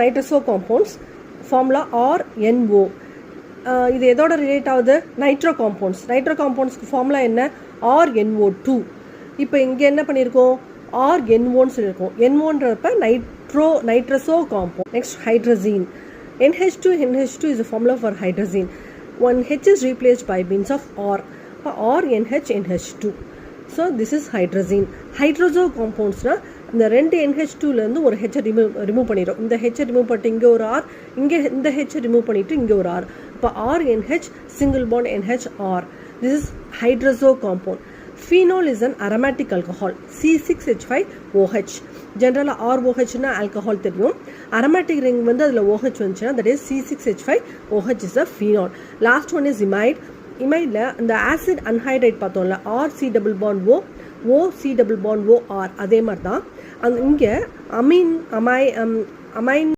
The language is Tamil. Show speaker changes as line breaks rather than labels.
Nitroso compounds formula RNO. இது எதோட ரிலேட் ஆகுது? நைட்ரோ காம்பவுண்ட்ஸ்க்கு ஃபார்முலா என்ன? RNO2. இப்போ இங்கே என்ன பண்ணியிருக்கோம்? RNOன்னு சொல்லியிருக்கோம். NOன்றப்ப nitroso compound. Next hydrazine. NH2 is a formula for hydrazine. One H is replaced by means of R. NH2. So this is hydrazine. Hydrozo compounds na இந்த ரெண்டு NH2லேருந்து ஒரு ஹெச்சை ரிமூவ் பண்ணிடும். இந்த ஹெச்சை ரிமூவ் பண்ணிட்டு இங்கே ஒரு R, இங்கே இந்த ஹெச்சை ரிமூவ் பண்ணிவிட்டு இங்கே ஒரு R. இப்போ RNH single bond NHR. This is hydrozo compound. Phenol is an aromatic alcohol. C6H5OH. ஜென்ரலாக ROHனா ஆல்கஹால் தெரியும். அரோமேட்டிக் ரிங் வந்து அதில் OH வந்துச்சுன்னா that is C6H5OH is a phenol. Last one is imide. இமைடில் இந்த ஆசிட் அன்ஹைட்ரைட் பார்த்தோம்ல, RC double bond O, OC double bond OR, அதே மாதிரி தான் இங்கே அமைன்